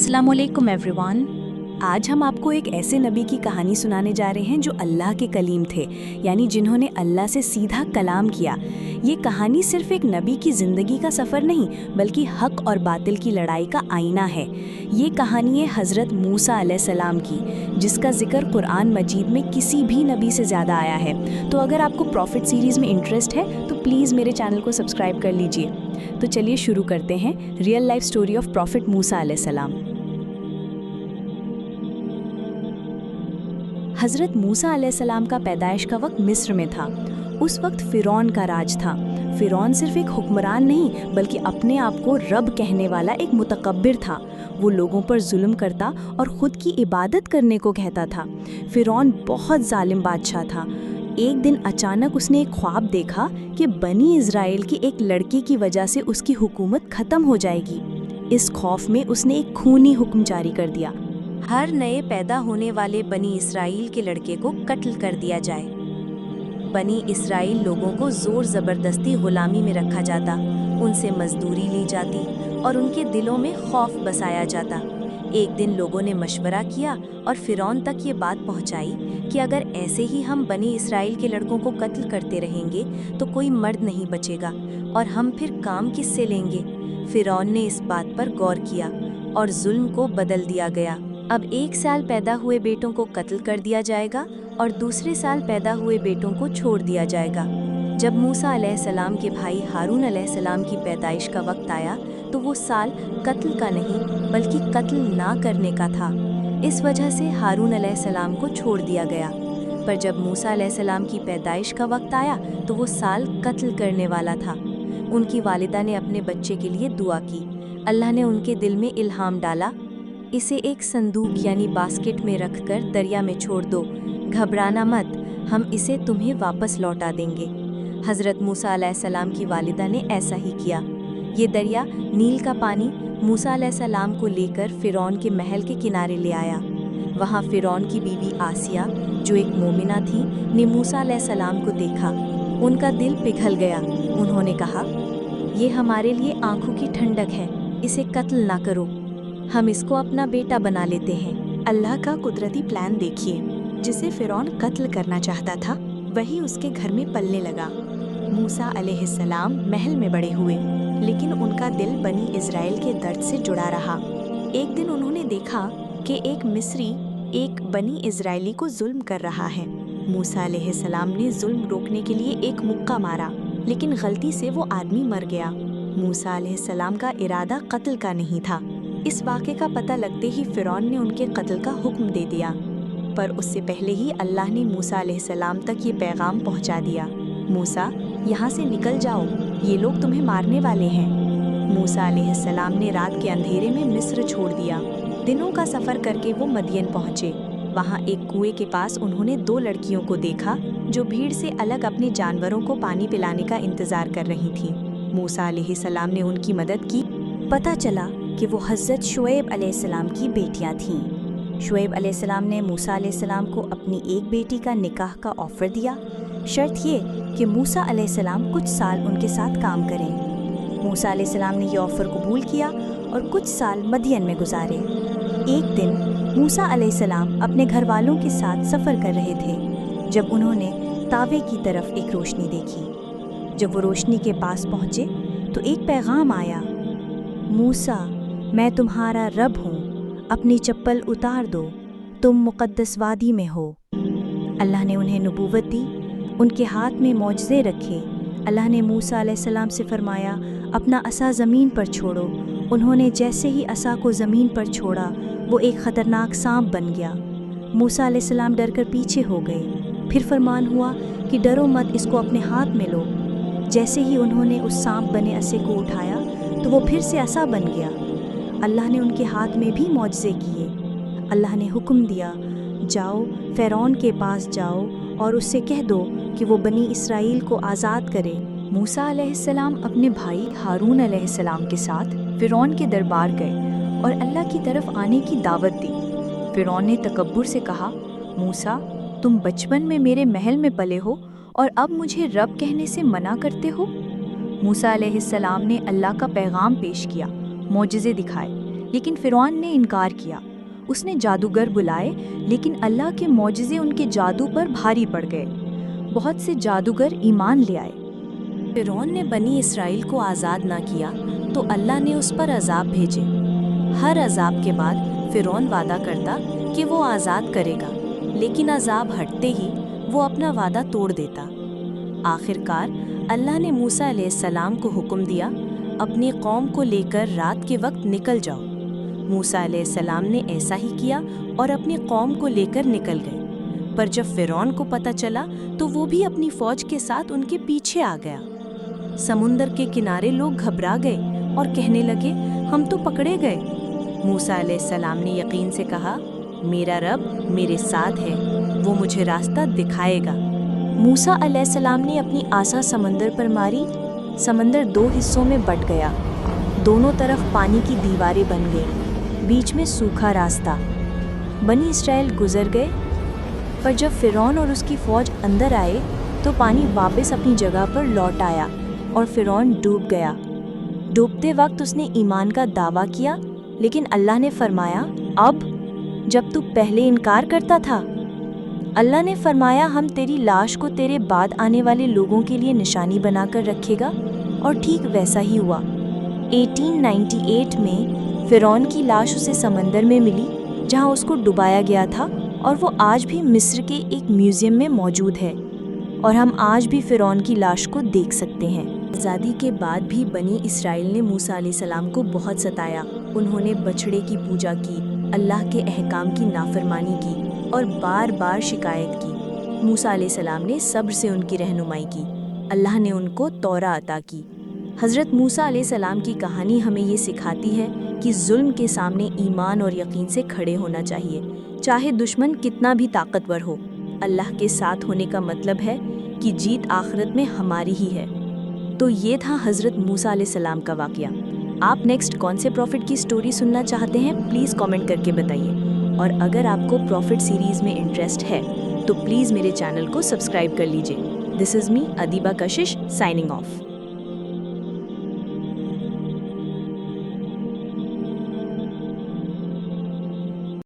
अस्सलाम वालेकुम एवरीवन। आज हम आपको एक ऐसे नबी की कहानी सुनाने जा रहे हैं जो अल्लाह के कलीम थे, यानी जिन्होंने अल्लाह से सीधा कलाम किया। ये कहानी सिर्फ एक नबी की ज़िंदगी का सफ़र नहीं, बल्कि हक और बातिल की लड़ाई का आईना है। ये कहानी है हज़रत मूसा अलैहिस्सलाम की, जिसका जिक्र कुरान मजीद में किसी भी नबी से ज़्यादा आया है। तो अगर आपको प्रॉफिट सीरीज़ में इंटरेस्ट है तो प्लीज़ मेरे चैनल को सब्सक्राइब कर लीजिए। तो चलिए शुरू करते हैं real life story of prophet Musa अलैहिस्सलाम। हज़रत मूसा अलैहिस्सलाम का पैदाइश का वक्त मिस्र में था। उस वक्त फ़िरौन का राज था। फ़िरौन सिर्फ एक हुक्मरान नहीं, बल्कि अपने आप को रब कहने वाला एक मुतकब्बिर था। वो लोगों पर जुल्म करता और ख़ुद की इबादत करने को कहता था। फ़िरौन बहुत जालिम बादशाह था। एक दिन अचानक उसने एक ख्वाब देखा कि बनी इज़राइल की एक लड़की की वजह से उसकी हुकूमत ख़त्म हो जाएगी। इस खौफ में उसने एक खूनी हुक्म जारी कर दिया, हर नए पैदा होने वाले बनी इस्राइल के लड़के को कत्ल कर दिया जाए। बनी इस्राइल लोगों को ज़ोर ज़बरदस्ती गुलामी में रखा जाता, उनसे मजदूरी ली जाती और उनके दिलों में खौफ बसाया जाता। एक दिन लोगों ने मशवरा किया और फ़िरौन तक ये बात पहुंचाई कि अगर ऐसे ही हम बनी इस्राइल के लड़कों को कत्ल करते रहेंगे तो कोई मर्द नहीं बचेगा और हम फिर काम किससे लेंगे। फ़िरौन ने इस बात पर गौर किया और जुल्म को बदल दिया गया। अब एक साल पैदा हुए बेटों को कत्ल कर दिया जाएगा और दूसरे साल पैदा हुए बेटों को छोड़ दिया जाएगा। जब मूसा अलैहिस्सलाम के भाई हारून अलैहिस्सलाम की पैदाइश का वक्त आया तो वो साल कत्ल का नहीं बल्कि कत्ल ना करने का था। इस वजह से हारून अलैहिस्सलाम को छोड़ दिया गया। पर जब मूसा अलैहिस्सलाम की पैदाइश का वक्त आया तो वो साल कत्ल करने वाला था। उनकी वालिदा ने अपने बच्चे के लिए दुआ की। अल्लाह ने उनके दिल में इल्हाम डाला, इसे एक संदूक यानी बास्केट में रखकर दरिया में छोड़ दो, घबराना मत, हम इसे तुम्हें वापस लौटा देंगे। हज़रत मूसा अलैहिस्सलाम की वालिदा ने ऐसा ही किया। ये दरिया नील का पानी मूसा अलैहिस्सलाम को लेकर फ़िरौन के महल के किनारे ले आया। वहाँ फ़िरौन की बीवी आसिया, जो एक मोमिना थी, ने मूसा अलैहिस्सलाम को देखा। उनका दिल पिघल गया। उन्होंने कहा, ये हमारे लिए आंखों की ठंडक है, इसे कत्ल ना करो, हम इसको अपना बेटा बना लेते हैं। अल्लाह का कुदरती प्लान देखिए, जिसे फ़िरौन कत्ल करना चाहता था वही उसके घर में पलने लगा। मूसा अलैहिस्सलाम महल में बड़े हुए, लेकिन उनका दिल बनी इज़राइल के दर्द से जुड़ा रहा। एक दिन उन्होंने देखा कि एक मिस्री एक बनी इज़राइली को जुल्म कर रहा है। मूसा अलैहिस्सलाम ने जुल्म रोकने के लिए एक मुक्का मारा, लेकिन गलती से वो आदमी मर गया। मूसा अलैहिस्सलाम का इरादा कत्ल का नहीं था। इस वाक़े का पता लगते ही फ़िरौन ने उनके कत्ल का हुक्म दे दिया, पर उससे पहले ही अल्लाह ने मूसा अलैहिस्सलाम तक ये पैगाम पहुंचा दिया, मूसा यहाँ से निकल जाओ, ये लोग तुम्हें मारने वाले हैं। मूसा अलैहिस्सलाम ने रात के अंधेरे में मिस्र छोड़ दिया। दिनों का सफ़र करके वो मदियन पहुँचे। वहाँ एक कुएं के पास उन्होंने दो लड़कियों को देखा जो भीड़ से अलग अपने जानवरों को पानी पिलाने का इंतज़ार कर रही थीं। मूसा अलैहिस्सलाम ने उनकी मदद की। पता चला कि वो हज़रत शुएब अलैहिस्सलाम की बेटियां थीं। शुएब अलैहिस्सलाम ने मूसा अलैहिस्सलाम को अपनी एक बेटी का निकाह का ऑफ़र दिया, शर्त ये कि मूसा अलैहिस्सलाम कुछ साल उनके साथ काम करें। मूसा अलैहिस्सलाम ने यह ऑफ़र कबूल किया और कुछ साल मदियन में गुजारे। एक दिन मूसा अलैहिस्सलाम अपने घर वालों के साथ सफ़र कर रहे थे जब उन्होंने तावे की तरफ एक रोशनी देखी। जब वो रोशनी के पास पहुँचे तो एक पैगाम आया, मूसा, मैं तुम्हारा रब हूँ, अपनी चप्पल उतार दो, तुम मुक़द्दस वादी में हो। अल्लाह ने उन्हें नबूवत दी, उनके हाथ में मौजज़े रखे। अल्लाह ने मूसा अलैहिस्सलाम से फरमाया, अपना असा ज़मीन पर छोड़ो। उन्होंने जैसे ही असा को ज़मीन पर छोड़ा, वो एक ख़तरनाक सांप बन गया। मूसा अलैहिस्सलाम डर कर पीछे हो गए। फिर फरमान हुआ कि डरो मत, इसको अपने हाथ में लो। जैसे ही उन्होंने उस सांप बने असे को उठाया तो वो फिर से असा बन गया। अल्लाह ने उनके हाथ में भी मौजज़े किए। अल्लाह ने हुक्म दिया, जाओ फ़िरौन के पास जाओ और उससे कह दो कि वो बनी इस्राइल को आज़ाद करे। मूसा अलैहिस्सलाम अपने भाई हारून अलैहिस्सलाम के साथ फ़िरौन के दरबार गए और अल्लाह की तरफ आने की दावत दी। फ़िरौन ने तकब्बुर से कहा, मूसा, तुम बचपन में मेरे महल में पले हो और अब मुझे रब कहने से मना करते हो। मूसा अलैहिस्सलाम ने अल्लाह का पैगाम पेश किया, मौजज़े दिखाए। لیکن فرعون نے انکار کیا۔ اس نے جادوگر بلائے، لیکن اللہ کے معجزے ان کے جادو پر بھاری پڑ گئے۔ بہت سے جادوگر ایمان لے آئے۔ فرعون نے بنی اسرائیل کو آزاد نہ کیا تو اللہ نے اس پر عذاب بھیجے۔ ہر عذاب کے بعد فرعون وعدہ کرتا کہ وہ آزاد کرے گا، لیکن عذاب ہٹتے ہی وہ اپنا وعدہ توڑ دیتا۔ آخر کار اللہ نے موسیٰ علیہ السلام کو حکم دیا، اپنی قوم کو لے کر رات کے وقت نکل جاؤ۔ موسیٰ علیہ السلام نے ایسا ہی کیا اور اپنی قوم کو لے کر نکل گئے۔ پر جب فرعون کو پتہ چلا تو وہ بھی اپنی فوج کے ساتھ ان کے پیچھے آ گیا۔ سمندر کے کنارے لوگ گھبرا گئے اور کہنے لگے، ہم تو پکڑے گئے۔ موسیٰ علیہ السلام نے یقین سے کہا، میرا رب میرے ساتھ ہے، وہ مجھے راستہ دکھائے گا۔ موسیٰ علیہ السلام نے اپنی عصا سمندر پر ماری، سمندر 2 حصوں میں بٹ گیا، دونوں طرف پانی کی دیواریں بن گئیں، بیچ میں سوکھا راستہ۔ بنی اسرائیل گزر گئے، پر جب فرعون اور اس کی فوج اندر آئے تو پانی واپس اپنی جگہ پر لوٹ آیا اور فرعون ڈوب گیا۔ ڈوبتے وقت اس نے ایمان کا دعویٰ کیا، لیکن اللہ نے فرمایا، اب جب تو پہلے انکار کرتا تھا۔ اللہ نے فرمایا، ہم تیری لاش کو تیرے بعد آنے والے لوگوں کے لیے نشانی بنا کر رکھے گا، اور ٹھیک ویسا ہی ہوا۔ 1898 میں فرعون کی لاش اسے سمندر میں ملی جہاں اس کو ڈبایا گیا تھا، اور وہ آج بھی مصر کے ایک میوزیم میں موجود ہے، اور ہم آج بھی فرعون کی لاش کو دیکھ سکتے ہیں۔ آزادی کے بعد بھی بنی اسرائیل نے موسیٰ علیہ السلام کو بہت ستایا۔ انہوں نے بچھڑے کی پوجا کی، اللہ کے احکام کی نافرمانی کی اور بار بار شکایت کی۔ موسیٰ علیہ السلام نے صبر سے ان کی رہنمائی کی۔ اللہ نے ان کو توراہ عطا کی۔ حضرت موسیٰ علیہ السلام کی کہانی ہمیں یہ سکھاتی ہے کہ ظلم کے سامنے ایمان اور یقین سے کھڑے ہونا چاہیے، چاہے دشمن کتنا بھی طاقتور ہو۔ اللہ کے ساتھ ہونے کا مطلب ہے کہ جیت آخرت میں ہماری ہی ہے۔ تو یہ تھا حضرت موسیٰ علیہ السلام کا واقعہ۔ آپ نیکسٹ کون سے پروفٹ کی سٹوری سننا چاہتے ہیں، پلیز کامنٹ کر کے بتائیے، اور اگر آپ کو پروفٹ سیریز میں انٹرسٹ ہے تو پلیز میرے چینل کو سبسکرائب کر لیجئے۔ دس از می ادیبہ کشش سائننگ آف۔